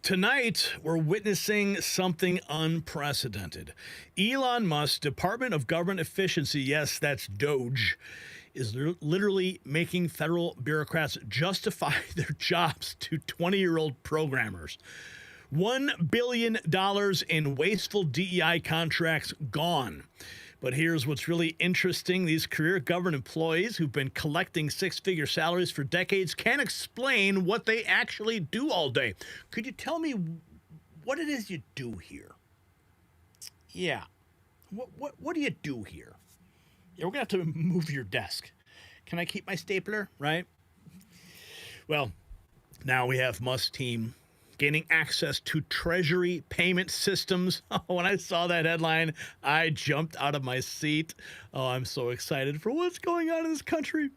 Tonight, we're witnessing something unprecedented. Elon Musk's Department of Government Efficiency, yes, that's DOGE, is literally making federal bureaucrats justify their jobs to 20-year-old programmers. $1 billion in wasteful DEI contracts gone. But here's what's really interesting. These career government employees who've been collecting six-figure salaries for decades can't explain what they actually do all day. Could you tell me what it is you do here? Yeah. What do you do here? Yeah, we're going to have to move your desk. Can I keep my stapler, right? Well, now we have Musk's team gaining access to Treasury payment systems. When I saw that headline, I jumped out of my seat. Oh, I'm so excited for what's going on in this country.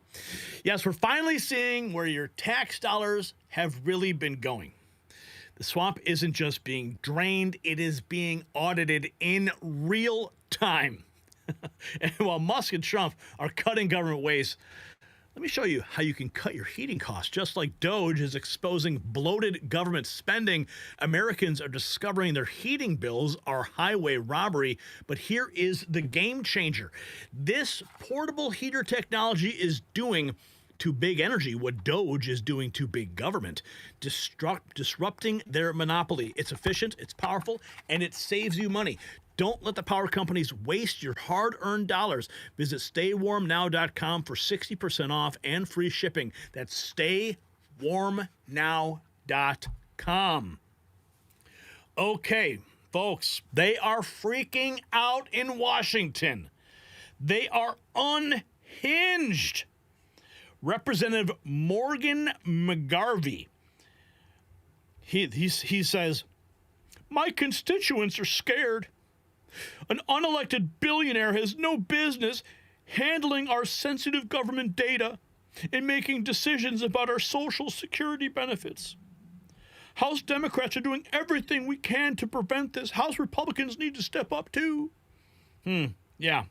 Yes, we're finally seeing where your tax dollars have really been going. The swamp isn't just being drained, it is being audited in real time. And while Musk and Trump are cutting government waste, let me show you how you can cut your heating costs. Just like DOGE is exposing bloated government spending, Americans are discovering their heating bills are highway robbery. But here is the game changer. This portable heater technology is doing to big energy what DOGE is doing to big government, disrupting their monopoly. It's efficient, it's powerful, and it saves you money. Don't let the power companies waste your hard-earned dollars. Visit staywarmnow.com for 60% off and free shipping. That's staywarmnow.com. Okay, folks, they are freaking out in Washington. They are unhinged. Representative Morgan McGarvey, he says, my constituents are scared. An unelected billionaire has no business handling our sensitive government data and making decisions about our Social Security benefits. House Democrats are doing everything we can to prevent this. House Republicans need to step up too. Yeah.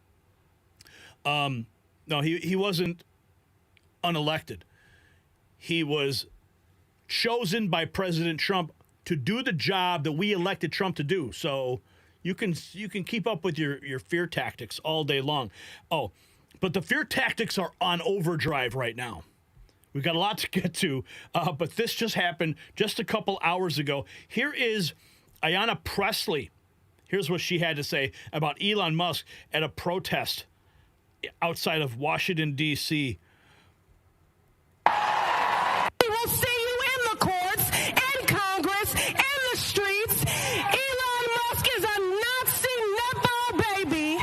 No, he wasn't unelected. He was chosen by President Trump to do the job that we elected Trump to do. So you can keep up with your fear tactics all day long. Oh, but the fear tactics are on overdrive right now. We've got a lot to get to, but this just happened just a couple hours ago. Here is Ayanna Pressley. Here's what she had to say about Elon Musk at a protest outside of Washington, D.C. We will see you in the courts, in Congress, in the streets. Elon Musk is a Nazi nepo baby.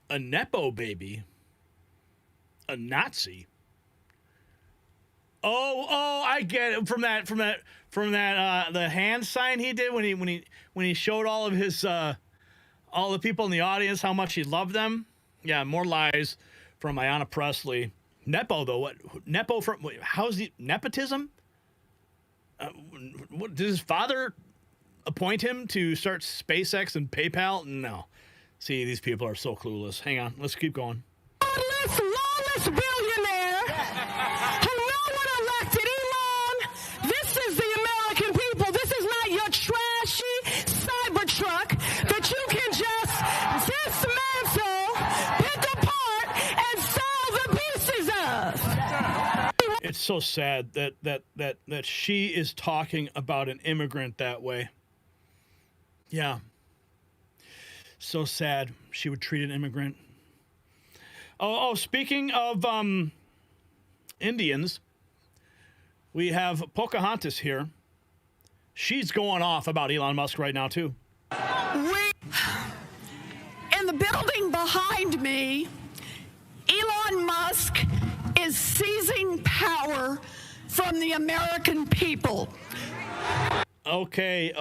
A nepo baby? A Nazi? Oh, I get it from that the hand sign he did when he showed all of his all the people in the audience how much he loved them. Yeah, more lies from Ayanna Pressley. Nepo though, what nepo from? How's he nepotism? What did his father appoint him to start SpaceX and PayPal? No. See, these people are so clueless. Hang on, let's keep going. Lawless billionaire who no one elected. Elon, this is the American people. This is not your trashy Cybertruck that you can just dismantle, pick apart, and sell the pieces of. It's so sad that she is talking about an immigrant that way. Yeah. So sad she would treat an immigrant. Oh, speaking of Indians, we have Pocahontas here. She's going off about Elon Musk right now, too. In the building behind me, Elon Musk is seizing power from the American people. Okay.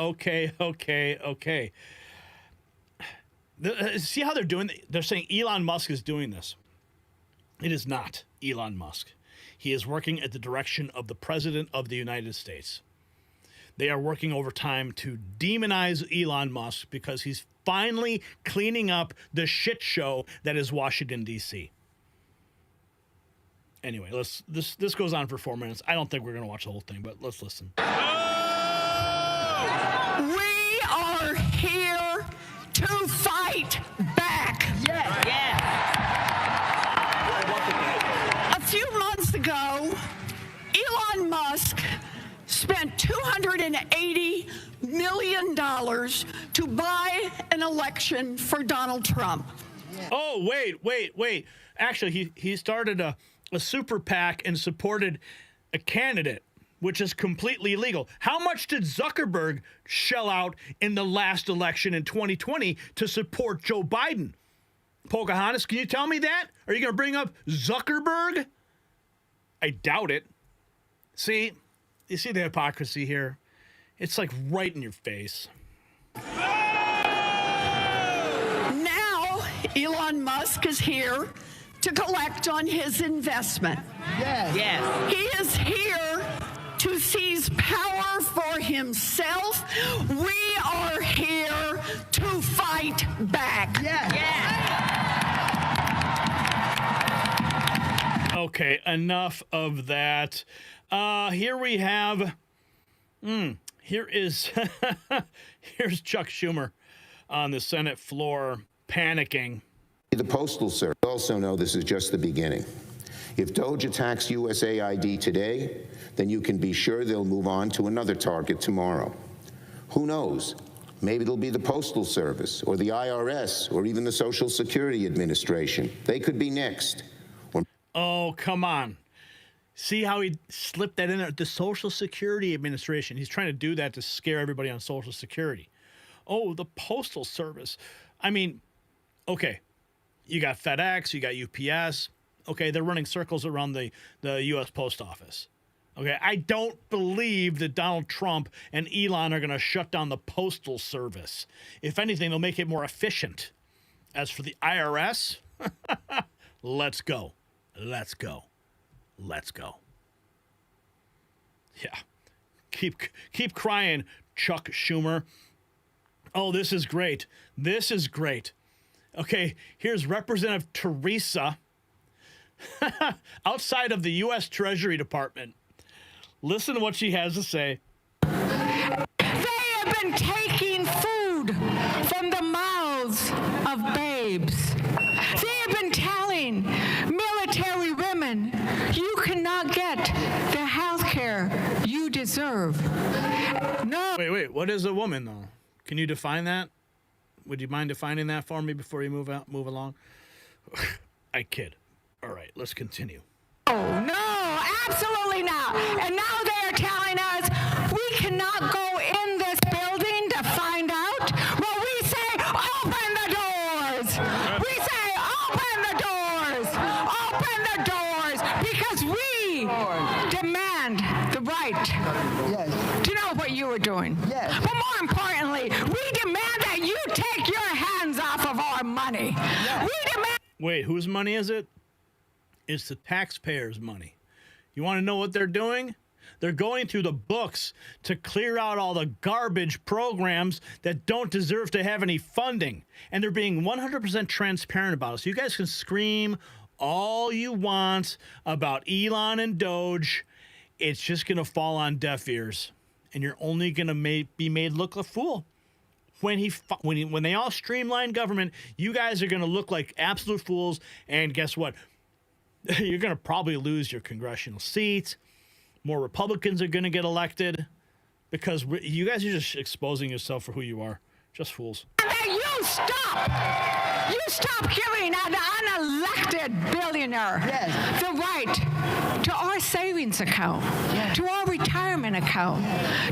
See how they're doing? They're saying Elon Musk is doing this. It is not Elon Musk. He is working at the direction of the President of the United States. They are working overtime to demonize Elon Musk because he's finally cleaning up the shit show that is Washington, D.C. Anyway, this goes on for 4 minutes. I don't think we're going to watch the whole thing, but let's listen. We are here to fight back. Yeah. A few months ago, Elon Musk spent $280 million to buy an election for Donald Trump. Oh, wait. Actually, he started a super PAC and supported a candidate, which is completely illegal. How much did Zuckerberg shell out in the last election in 2020 to support Joe Biden? Pocahontas, can you tell me that? Are you going to bring up Zuckerberg? I doubt it. See, you see the hypocrisy here? It's like right in your face. Now, Elon Musk is here to collect on his investment. Yes. He is here to seize power for himself. We are here to fight back. Okay, enough of that. Here we have, here's Chuck Schumer on the Senate floor panicking. The Postal Service also know this is just the beginning. If DOGE attacks USAID today, then you can be sure they'll move on to another target tomorrow. Who knows? Maybe it'll be the Postal Service or the IRS or even the Social Security Administration. They could be next. Oh, come on. See how he slipped that in there? The Social Security Administration. He's trying to do that to scare everybody on Social Security. Oh, the Postal Service. I mean, okay, you got FedEx, you got UPS. Okay, they're running circles around the U.S. Post Office. Okay, I don't believe that Donald Trump and Elon are going to shut down the Postal Service. If anything, they'll make it more efficient. As for the IRS, let's go. Let's go. Yeah. Keep crying, Chuck Schumer. Oh, this is great. Okay, here's Representative Teresa outside of the U.S. Treasury Department. Listen to what she has to say. They have been taking food from the mouths of babes. They have been telling military women, you cannot get the health care you deserve. No. Wait. What is a woman, though? Can you define that? Would you mind defining that for me before you move along? I kid. All right, let's continue. Oh, no, absolutely not. And now they are telling us we cannot go in this building to find out. Well, we say, open the doors. We say, open the doors, because we demand the right to know what you are doing. Yes. But more importantly, we demand that you take your hands off of our money. Yes. We demand. Wait, whose money is it? It's the taxpayers' money. You want to know what they're doing? They're going through the books to clear out all the garbage programs that don't deserve to have any funding. And they're being 100% transparent about it. So you guys can scream all you want about Elon and DOGE. It's just going to fall on deaf ears. And you're only going to be made look a fool. When they all streamline government, you guys are going to look like absolute fools. And guess what? You're going to probably lose your congressional seats. More Republicans are going to get elected because you guys are just exposing yourself for who you are. Just fools. You stop giving an unelected billionaire the right to our savings account, to our retirement account,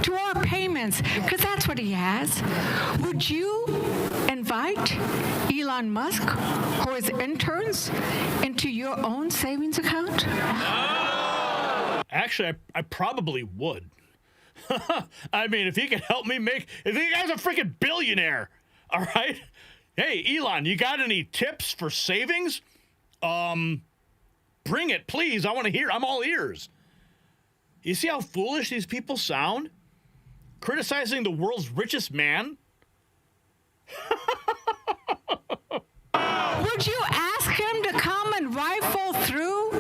to our payments, because that's what he has. Would you invite Elon Musk or his interns into your own savings account? Actually, I probably would. I mean, if he could help me if he guy's a freaking billionaire, all right? Hey, Elon, you got any tips for savings? Bring it, please. I want to hear. I'm all ears. You see how foolish these people sound? Criticizing the world's richest man? Would you ask him to come and rifle through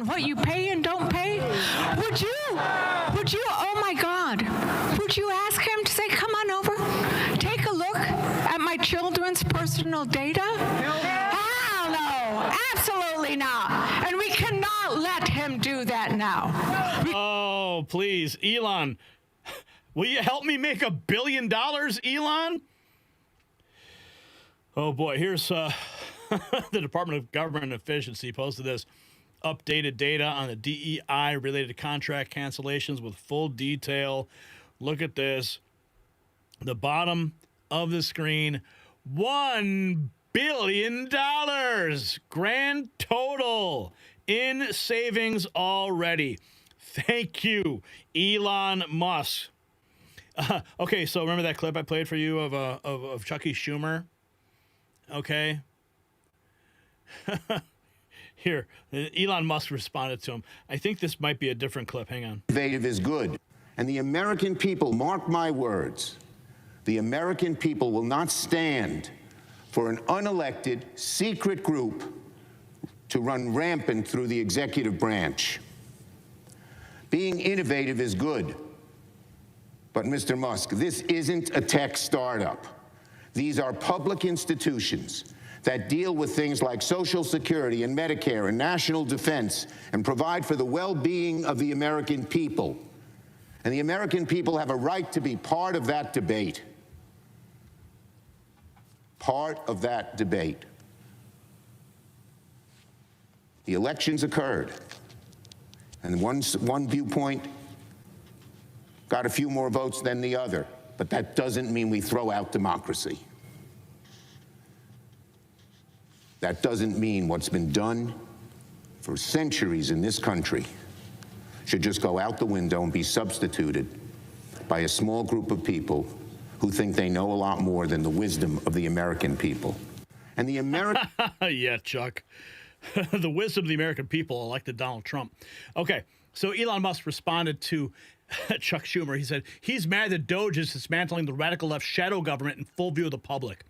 and what you pay and don't pay? Would you, oh my God, would you ask him to say, come on over, take a look at my children's personal data? Hell no, absolutely not. And we cannot let him do that now. Oh, please, Elon. Will you help me make $1 billion, Elon? Oh, boy, here's the Department of Government Efficiency posted this. Updated data on the DEI-related contract cancellations with full detail. Look at this. The bottom of the screen, $1 billion. Grand total in savings already. Thank you, Elon Musk. Okay, so remember that clip I played for you of Chuck Schumer? Okay. Here, Elon Musk responded to him. I think this might be a different clip. Hang on. Innovative is good. And the American people, mark my words, the American people will not stand for an unelected, secret group to run rampant through the executive branch. Being innovative is good. But, Mr. Musk, this isn't a tech startup. These are public institutions that deal with things like Social Security and Medicare and national defense and provide for the well-being of the American people. And the American people have a right to be part of that debate. Part of that debate. The elections occurred, and one viewpoint got a few more votes than the other, but that doesn't mean we throw out democracy. That doesn't mean what's been done for centuries in this country should just go out the window and be substituted by a small group of people who think they know a lot more than the wisdom of the American people. And the American... Yeah, Chuck. The wisdom of the American people elected Donald Trump. Okay, so Elon Musk responded to Chuck Schumer. He said, he's mad that DOGE is dismantling the radical left shadow government in full view of the public.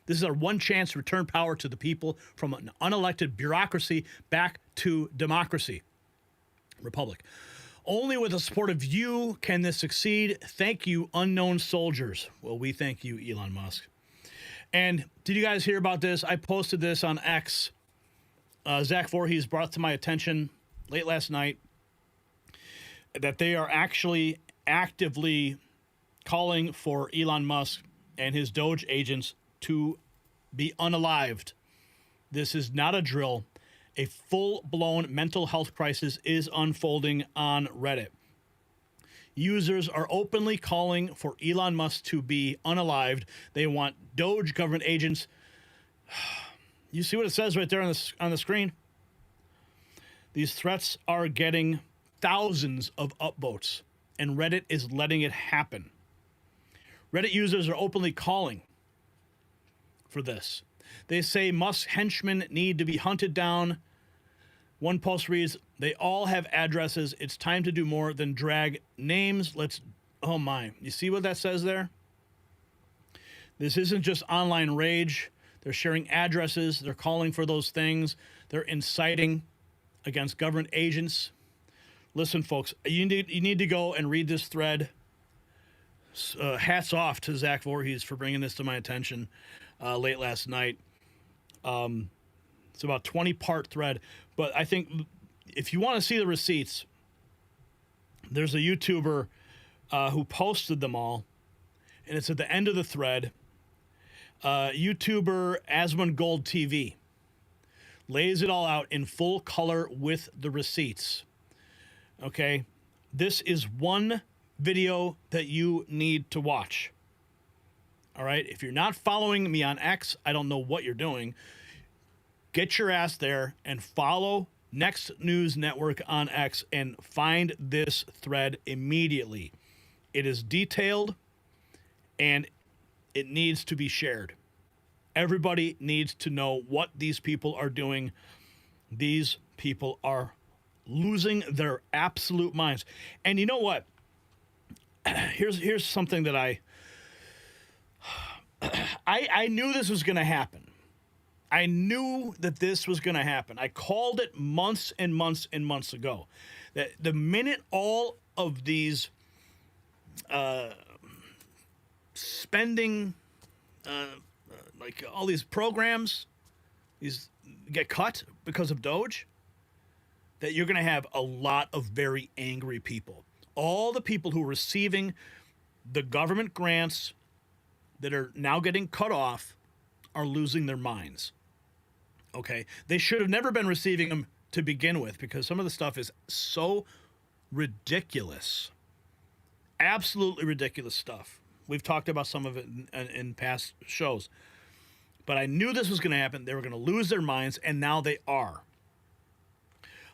This is our one chance to return power to the people from an unelected bureaucracy back to democracy. Republic. Only with the support of you can this succeed. Thank you, unknown soldiers. Well, we thank you, Elon Musk. And did you guys hear about this? I posted this on X. Zach Voorhees brought to my attention late last night that they are actually actively calling for Elon Musk and his DOGE agents to be unalived. This is not a drill. A full-blown mental health crisis is unfolding on Reddit. Users are openly calling for Elon Musk to be unalived. They want DOGE government agents. You see what it says right there on the screen? These threats are getting thousands of upvotes, and Reddit is letting it happen. Reddit users are openly calling for this. They say Musk's henchmen need to be hunted down. One post reads, they all have addresses. It's time to do more than drag names. Oh my. You see what that says there? This isn't just online rage. They're sharing addresses. They're calling for those things. They're inciting against government agents. Listen, folks, you need to go and read this thread. Hats off to Zach Voorhees for bringing this to my attention late last night. It's about 20-part thread. But I think if you want to see the receipts, there's a YouTuber who posted them all, and it's at the end of the thread. YouTuber Asmongold TV lays it all out in full color with the receipts. Okay? This is one video that you need to watch. All right? If you're not following me on X, I don't know what you're doing. Get your ass there and follow Next News Network on X and find this thread immediately. It is detailed and it needs to be shared. Everybody needs to know what these people are doing. These people are losing their absolute minds. And you know what? Here's something that I knew this was going to happen. I knew that this was going to happen. I called it months and months and months ago. That the minute all of these spending, like all these programs, these get cut because of DOGE, that you're going to have a lot of very angry people. All the people who are receiving the government grants that are now getting cut off are losing their minds. Okay? They should have never been receiving them to begin with, because some of the stuff is so ridiculous. Absolutely ridiculous stuff. We've talked about some of it in past shows. But I knew this was going to happen. They were going to lose their minds, and now they are.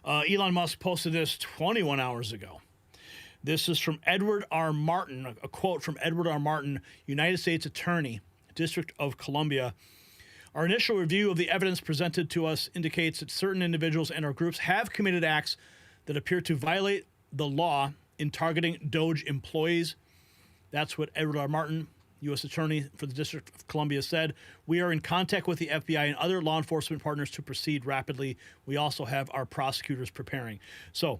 Elon Musk posted this 21 hours ago. This is from Edward R. Martin, a quote from Edward R. Martin, United States Attorney, District of Columbia. Our initial review of the evidence presented to us indicates that certain individuals and or groups have committed acts that appear to violate the law in targeting DOGE employees. That's what Edward R. Martin, U.S. Attorney for the District of Columbia, said. We are in contact with the FBI and other law enforcement partners to proceed rapidly. We also have our prosecutors preparing. So,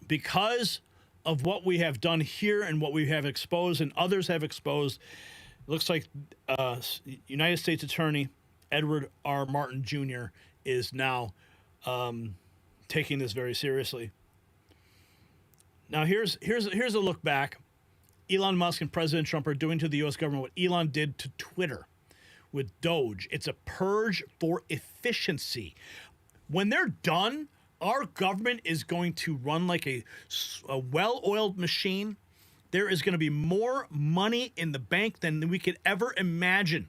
because of what we have done here and what we have exposed and others have exposed, it looks like United States Attorney Edward R. Martin Jr. is now taking this very seriously. Now, here's a look back. Elon Musk and President Trump are doing to the U.S. government what Elon did to Twitter with DOGE. It's a purge for efficiency. When they're done, our government is going to run like a well-oiled machine. There is going to be more money in the bank than we could ever imagine.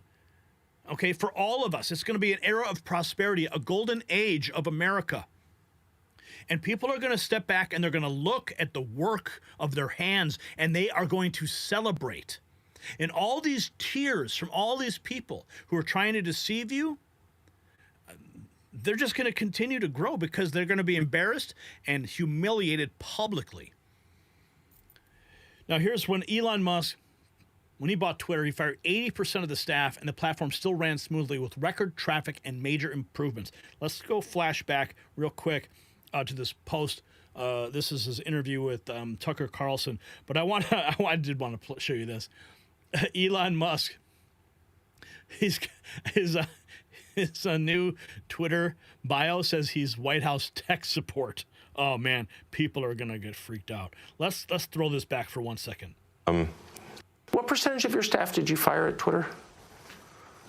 Okay, for all of us, it's going to be an era of prosperity, a golden age of America. And people are going to step back and they're going to look at the work of their hands and they are going to celebrate. And all these tears from all these people who are trying to deceive you, they're just going to continue to grow because they're going to be embarrassed and humiliated publicly. Now, here's when Elon Musk, when he bought Twitter, he fired 80% of the staff and the platform still ran smoothly with record traffic and major improvements. Let's go flashback real quick to this post. This is his interview with Tucker Carlson. But I did want to show you this. Elon Musk, his new Twitter bio says he's White House tech support. Oh man, people are gonna get freaked out. Let's throw this back for 1 second. What percentage of your staff did you fire at Twitter?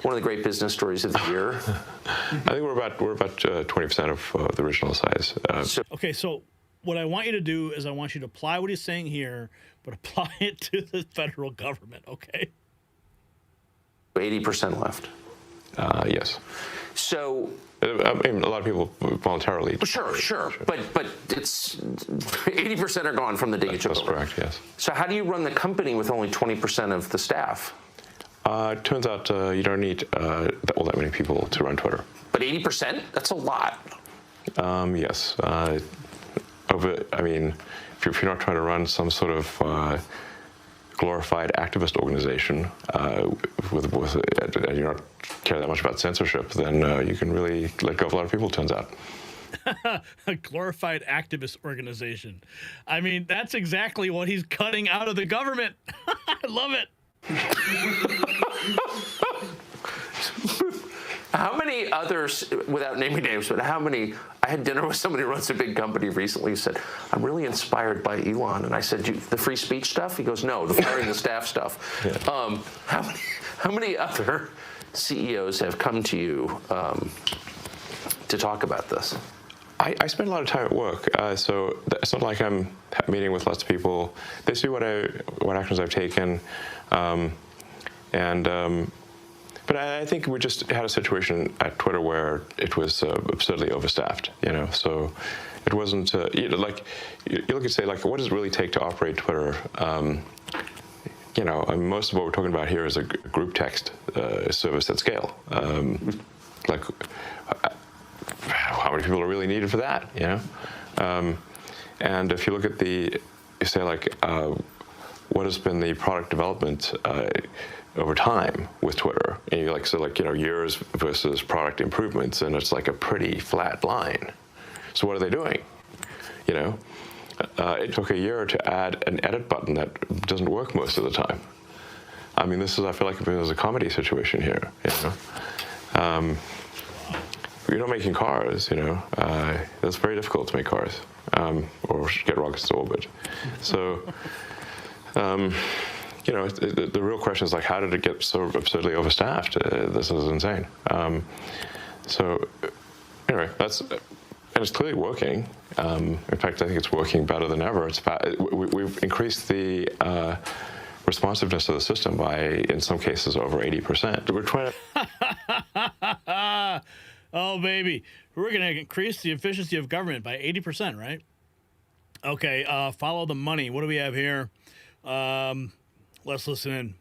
One of the great business stories of the year. I think we're about 20% of the original size. Okay, so what I want you to do is I want you to apply what he's saying here, but apply it to the federal government. Okay. 80% left. Yes. So. I mean, a lot of people voluntarily. Sure. But it's 80% are gone from the day you took over. That's correct. Yes. So how do you run the company with only 20% of the staff? It turns out you don't need all that many people to run Twitter. But 80%? That's a lot. Yes. I mean, if you're not trying to run some sort of glorified activist organization and you're not care that much about censorship, then you can really let go of a lot of people, it turns out. A glorified activist organization. I mean, that's exactly what he's cutting out of the government. I love it. How many others, without naming names, but how many, I had dinner with somebody who runs a big company recently who said, I'm really inspired by Elon. And I said, the free speech stuff? He goes, no, the firing the staff stuff. Yeah. How many other CEOs have come to you to talk about this? I spend a lot of time at work, so it's not like I'm meeting with lots of people. They see what actions I've taken, but I think we just had a situation at Twitter where it was absurdly overstaffed. So it wasn't like you look and say, like, what does it really take to operate Twitter? Most of what we're talking about here is a group text service at scale. Like, how many people are really needed for that? And if you look at what has been the product development over time with Twitter? And you're years versus product improvements, and it's like a pretty flat line. So what are they doing? It took a year to add an edit button that doesn't work most of the time. I mean, I feel like there's a comedy situation here, You're not making cars, It's very difficult to make cars or get rockets to orbit. So, the real question is, how did it get so absurdly overstaffed? This is insane. Anyway, and it's clearly working. In fact, I think it's working better than ever. We've increased the responsiveness of the system by, in some cases, over 80%. We're trying to... Oh, baby. We're going to increase the efficiency of government by 80%, right? Okay, follow the money. What do we have here? Let's listen in.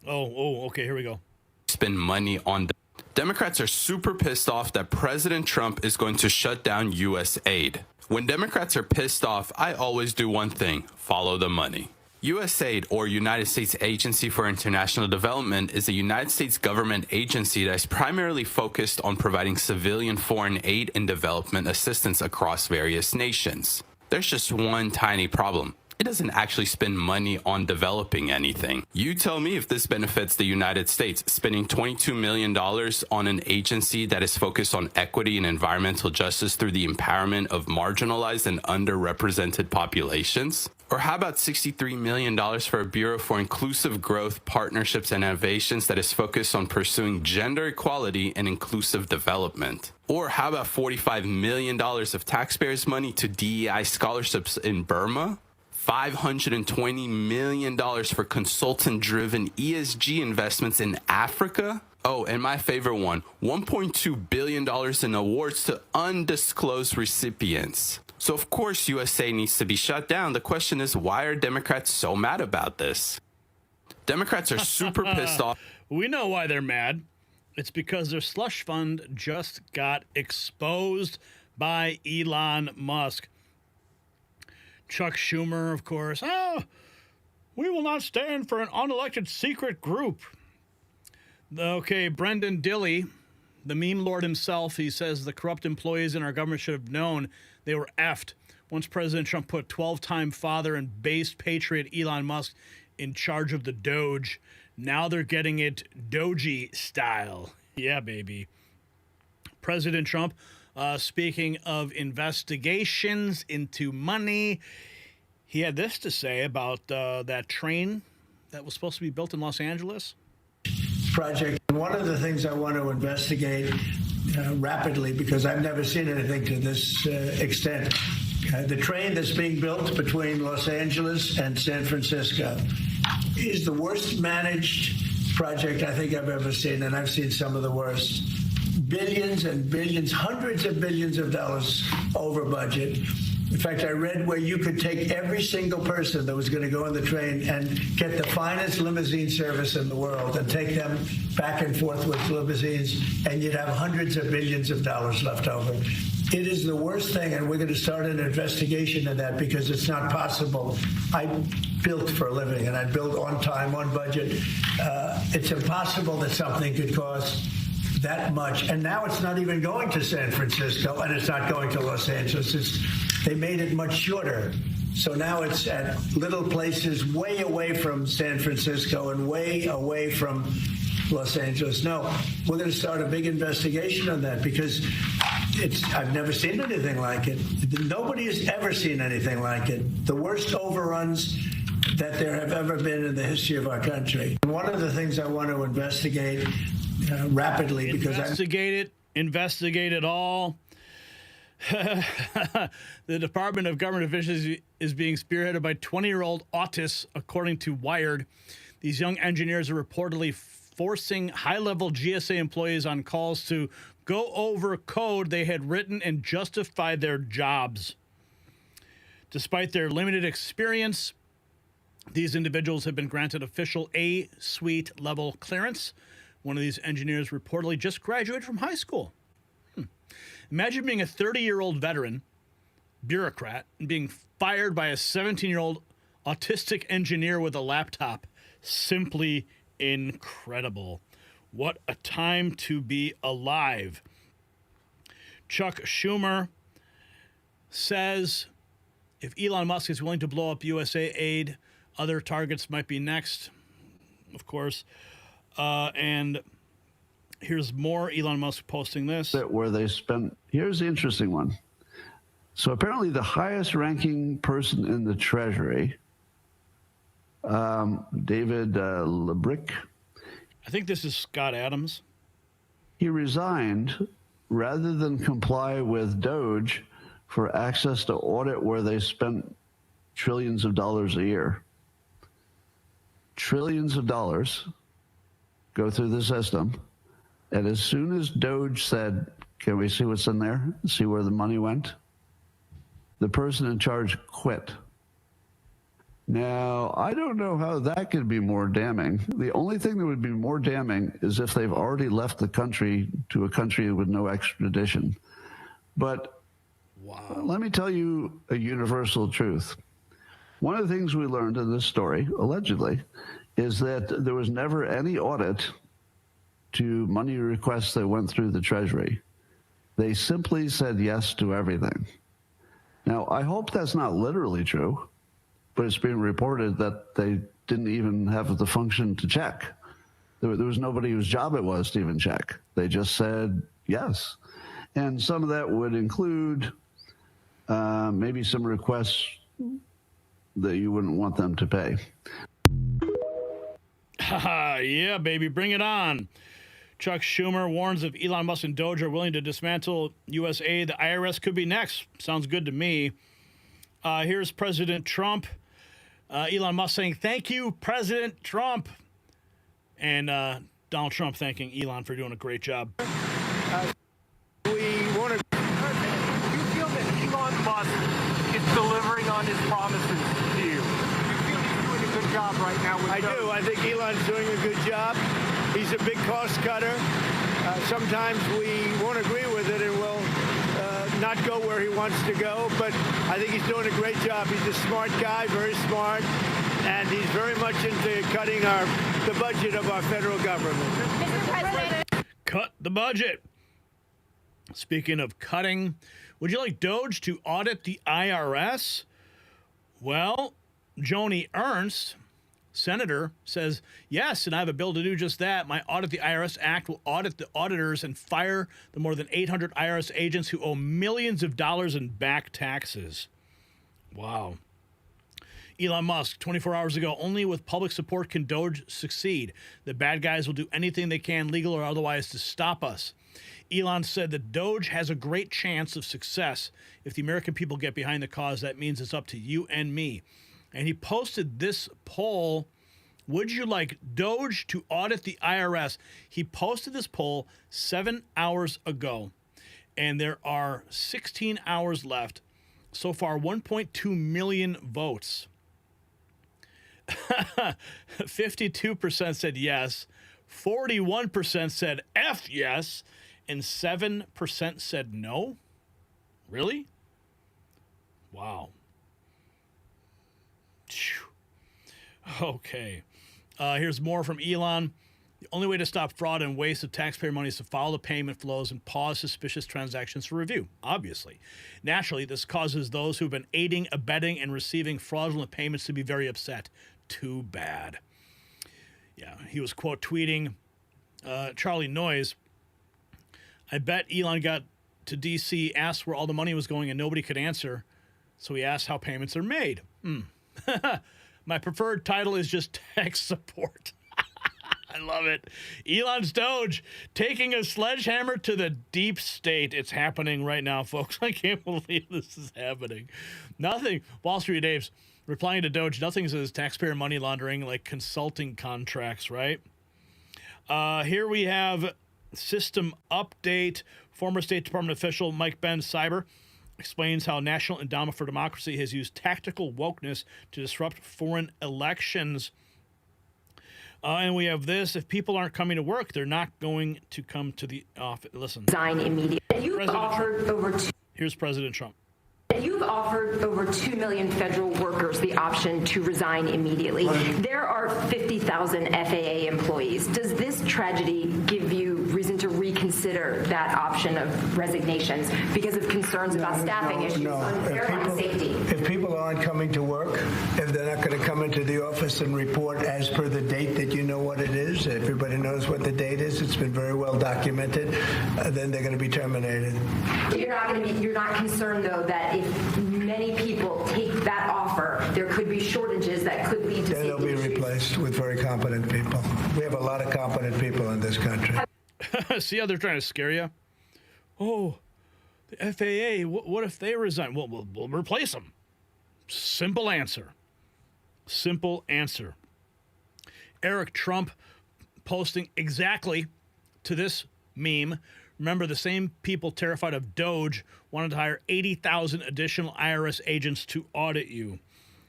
Okay, here we go. Spend money on... Democrats are super pissed off that President Trump is going to shut down U.S. aid. When Democrats are pissed off, I always do one thing: follow the money. USAID, or United States Agency for International Development, is a United States government agency that is primarily focused on providing civilian foreign aid and development assistance across various nations. There's just one tiny problem. It doesn't actually spend money on developing anything. You tell me if this benefits the United States, spending $22 million on an agency that is focused on equity and environmental justice through the empowerment of marginalized and underrepresented populations? Or how about $63 million for a Bureau for Inclusive Growth, Partnerships, and Innovations that is focused on pursuing gender equality and inclusive development? Or how about $45 million of taxpayers' money to DEI scholarships in Burma? $520 million for consultant-driven ESG investments in Africa? Oh, and my favorite one, $1.2 billion in awards to undisclosed recipients. So of course USA needs to be shut down. The question is, why are Democrats so mad about this? Democrats are super pissed off. We know why they're mad. It's because their slush fund just got exposed by Elon Musk. Chuck Schumer, of course. We will not stand for an unelected secret group. Okay, Brendan Dilley, the meme lord himself, he says the corrupt employees in our government should have known they were effed once President Trump put 12-time father and base patriot Elon Musk in charge of the DOGE. Now they're getting it DOGE style. Yeah, baby. President Trump, speaking of investigations into money, he had this to say about that train that was supposed to be built in Los Angeles. Project. One of the things I want to investigate rapidly, because I've never seen anything to this extent, the train that's being built between Los Angeles and San Francisco is the worst managed project I think I've ever seen, and I've seen some of the worst. Billions and billions, hundreds of billions of dollars over budget. In fact, I read where you could take every single person that was going to go on the train and get the finest limousine service in the world and take them back and forth with limousines, and you'd have hundreds of billions of dollars left over. It is the worst thing, and we're going to start an investigation of that because it's not possible. I built for a living, and I built on time, on budget. It's impossible that something could cost that much. And now it's not even going to San Francisco, and it's not going to Los Angeles. They made it much shorter. So now it's at little places way away from San Francisco and way away from Los Angeles. No, we're going to start a big investigation on that because I've never seen anything like it. Nobody has ever seen anything like it. The worst overruns that there have ever been in the history of our country. One of the things I want to investigate rapidly because investigate it all. The Department of Government Efficiency is being spearheaded by 20-year-old autists, according to Wired. These young engineers are reportedly forcing high-level GSA employees on calls to go over code they had written and justify their jobs. Despite their limited experience, these individuals have been granted official A-suite level clearance. One of these engineers reportedly just graduated from high school. Imagine being a 30-year-old veteran bureaucrat and being fired by a 17-year-old autistic engineer with a laptop. Simply incredible. What a time to be alive. Chuck Schumer says if Elon Musk is willing to blow up USA aid, other targets might be next, of course. And here's more Elon Musk posting this. Where they spent, here's the interesting one. So apparently the highest ranking person in the Treasury, David Lebrick. I think this is Scott Adams. He resigned rather than comply with DOGE for access to audit where they spent trillions of dollars a year. Trillions of dollars go through the system. And as soon as DOGE said, can we see what's in there, see where the money went, the person in charge quit. Now, I don't know how that could be more damning. The only thing that would be more damning is if they've already left the country to a country with no extradition. But let me tell you a universal truth. One of the things we learned in this story, allegedly, is that there was never any audit to money requests that went through the Treasury. They simply said yes to everything. Now, I hope that's not literally true, but it's being reported that they didn't even have the function to check. There was nobody whose job it was to even check. They just said yes. And some of that would include maybe some requests that you wouldn't want them to pay. Yeah, baby, bring it on. Chuck Schumer warns if Elon Musk and DOGE are willing to dismantle U.S. aid, the IRS could be next. Sounds good to me. Here's President Trump. Elon Musk saying, thank you, President Trump. And Donald Trump thanking Elon for doing a great job. We want to... Do you feel that Elon Musk is delivering on his promises to you? Do you feel he's doing a good job right now? I do. I think Elon's doing a good job. He's a big cost cutter. Sometimes we won't agree with it and we'll not go where he wants to go, but I think he's doing a great job. He's a smart guy, very smart, and he's very much into cutting the budget of our federal government. Mr. President. Cut the budget. Speaking of cutting, would you like DOGE to audit the IRS? Well, Joni Ernst, Senator, says, yes, and I have a bill to do just that. My Audit the IRS Act will audit the auditors and fire the more than 800 IRS agents who owe millions of dollars in back taxes. Wow. Elon Musk, 24 hours ago, only with public support can DOGE succeed. The bad guys will do anything they can, legal or otherwise, to stop us. Elon said that DOGE has a great chance of success. If the American people get behind the cause, that means it's up to you and me. And he posted this poll. Would you like DOGE to audit the IRS? He posted this poll 7 hours ago, and there are 16 hours left. So far, 1.2 million votes. 52% said yes, 41% said F yes, and 7% said no. Really? Wow. Okay. Here's more from Elon. The only way to stop fraud and waste of taxpayer money is to follow the payment flows and pause suspicious transactions for review, obviously. Naturally, this causes those who've been aiding, abetting, and receiving fraudulent payments to be very upset. Too bad. Yeah, he was, quote, tweeting, Charlie Noyes, I bet Elon got to D.C., asked where all the money was going, and nobody could answer, so he asked how payments are made. My preferred title is just tech support. I love it. Elon's DOGE taking a sledgehammer to the deep state. It's happening right now, folks. I can't believe this is happening. Nothing. Wall Street Apes replying to DOGE, nothing says taxpayer money laundering like consulting contracts, right? Here we have system update. Former State Department official Mike Ben Cyber explains how National Endowment for Democracy has used tactical wokeness to disrupt foreign elections. And we have this. If people aren't coming to work, they're not going to come to the office. Listen. Resign immediately. You offered over Here's President Trump. You've offered over 2 million federal workers the option to resign immediately. There are 50,000 FAA employees. Does this tragedy give you reason to reconsider that option of resignations because of concerns about staffing issues on airline safety? If people aren't coming to work, if they're not going to come into the office and report as per the date that you know what it is, everybody knows what the date is, it's been very well documented, then they're going to be terminated. You're not concerned, though, that if many people take that offer, there could be shortages that could lead to then they'll be replaced with very competent people. We have a lot of competent people in this country. See how they're trying to scare you? Oh, the FAA, what if they resign? Well, we'll replace them. Simple answer. Simple answer. Eric Trump posting exactly to this meme. Remember, the same people terrified of DOGE wanted to hire 80,000 additional IRS agents to audit you.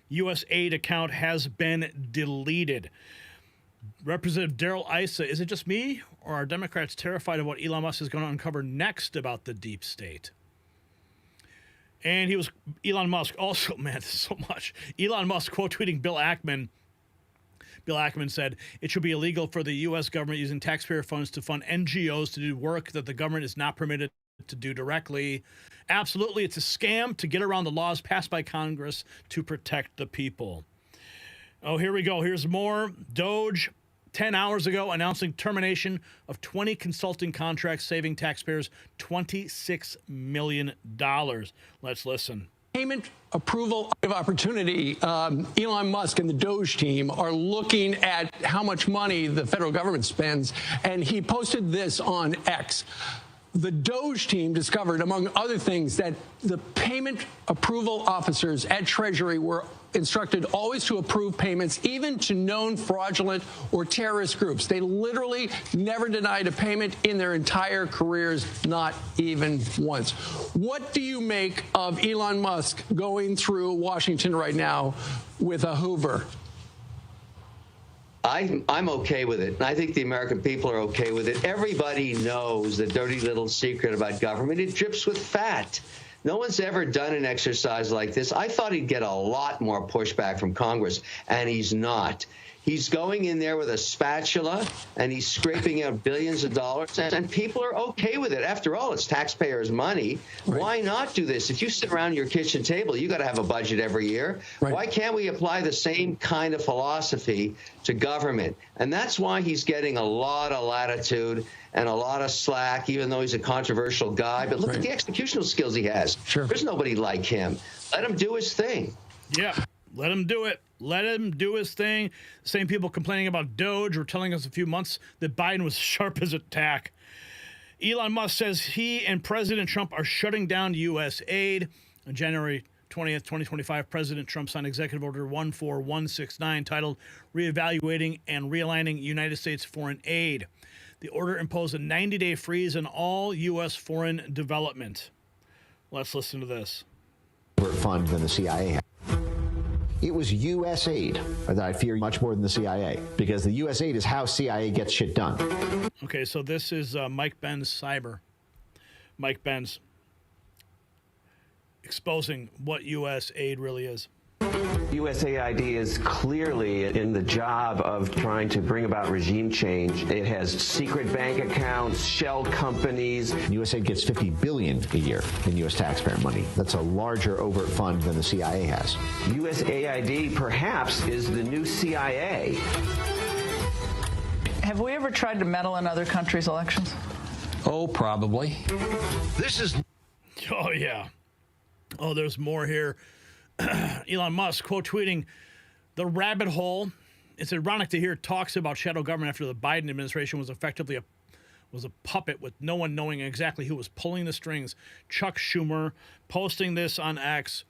U.S. aid account has been deleted. Representative Darrell Issa, is it just me, or are Democrats terrified of what Elon Musk is going to uncover next about the deep state? And Elon Musk also, man, this is so much. Elon Musk quote tweeting Bill Ackman. Bill Ackman said, it should be illegal for the U.S. government using taxpayer funds to fund NGOs to do work that the government is not permitted to do directly. Absolutely, it's a scam to get around the laws passed by Congress to protect the people. Oh, here we go. Here's more. DOGE, 10 hours ago, announcing termination of 20 consulting contracts, saving taxpayers $26 million. Let's listen. Payment approval of opportunity. Elon Musk and the DOGE team are looking at how much money the federal government spends, and he posted this on X. The DOGE team discovered, among other things, that the payment approval officers at Treasury were instructed always to approve payments, even to known fraudulent or terrorist groups. They literally never denied a payment in their entire careers, not even once. What do you make of Elon Musk going through Washington right now with a Hoover? I'm okay with it, and I think the American people are okay with it. Everybody knows the dirty little secret about government. It drips with fat. No one's ever done an exercise like this. I thought he'd get a lot more pushback from Congress, and he's not. He's going in there with a spatula, and he's scraping out billions of dollars, and people are okay with it. After all, it's taxpayers' money. Right. Why not do this? If you sit around your kitchen table, you got to have a budget every year. Right. Why can't we apply the same kind of philosophy to government? And that's why he's getting a lot of latitude and a lot of slack, even though he's a controversial guy. But look at the executional skills he has. Sure. There's nobody like him. Let him do his thing. Yeah, let him do it. Let him do his thing. Same people complaining about DOGE were telling us a few months that Biden was sharp as a tack. Elon Musk says he and President Trump are shutting down U.S. aid. On January 20th, 2025, President Trump signed Executive Order 14169 titled Reevaluating and Realigning United States Foreign Aid. The order imposed a 90-day freeze on all U.S. foreign development. Let's listen to this. Fund than the CIA had. It was U.S. aid that I fear much more than the CIA, because the U.S. aid is how CIA gets shit done. Okay, so this is Mike Benz Cyber. Mike Benz exposing what U.S. aid really is. USAID is clearly in the job of trying to bring about regime change. It has secret bank accounts, shell companies. USAID gets $50 billion a year in U.S. taxpayer money. That's a larger overt fund than the CIA has. USAID perhaps is the new CIA. Have we ever tried to meddle in other countries' elections? Oh, probably. This is... Oh, yeah. Oh, there's more here. Elon Musk quote tweeting the rabbit hole. It's ironic to hear talks about shadow government after the Biden administration was effectively a puppet with no one knowing exactly who was pulling the strings. Chuck Schumer posting this on X.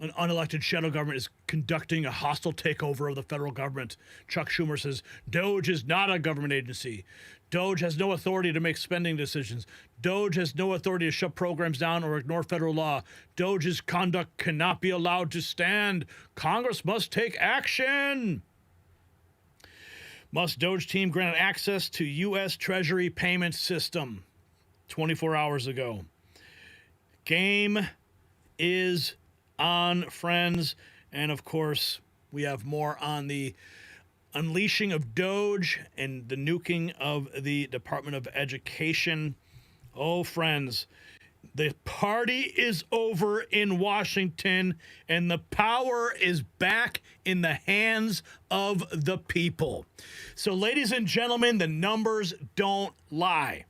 An unelected shadow government is conducting a hostile takeover of the federal government. Chuck Schumer says DOGE is not a government agency. DOGE has no authority to make spending decisions. DOGE has no authority to shut programs down or ignore federal law. DOGE's conduct cannot be allowed to stand. Congress must take action. Musk DOGE team granted access to U.S. Treasury payment system 24 hours ago. Game is on, friends. And of course, we have more on the unleashing of DOGE and the nuking of the Department of Education. Oh, friends, the party is over in Washington, and the power is back in the hands of the people. So, ladies and gentlemen, the numbers don't lie.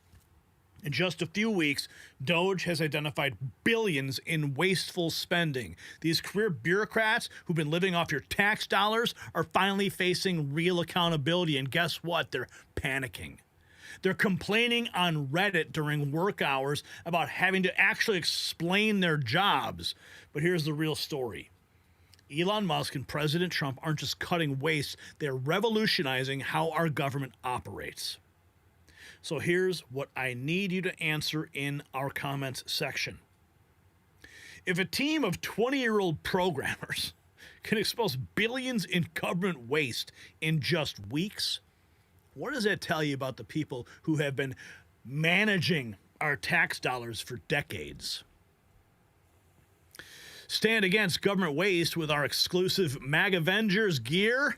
In just a few weeks, DOGE has identified billions in wasteful spending. These career bureaucrats who've been living off your tax dollars are finally facing real accountability. And guess what? They're panicking. They're complaining on Reddit during work hours about having to actually explain their jobs. But here's the real story. Elon Musk and President Trump aren't just cutting waste, they're revolutionizing how our government operates. So here's what I need you to answer in our comments section. If a team of 20-year-old programmers can expose billions in government waste in just weeks, what does that tell you about the people who have been managing our tax dollars for decades? Stand against government waste with our exclusive MAG Avengers gear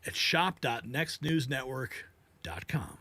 at shop.nextnewsnetwork.com.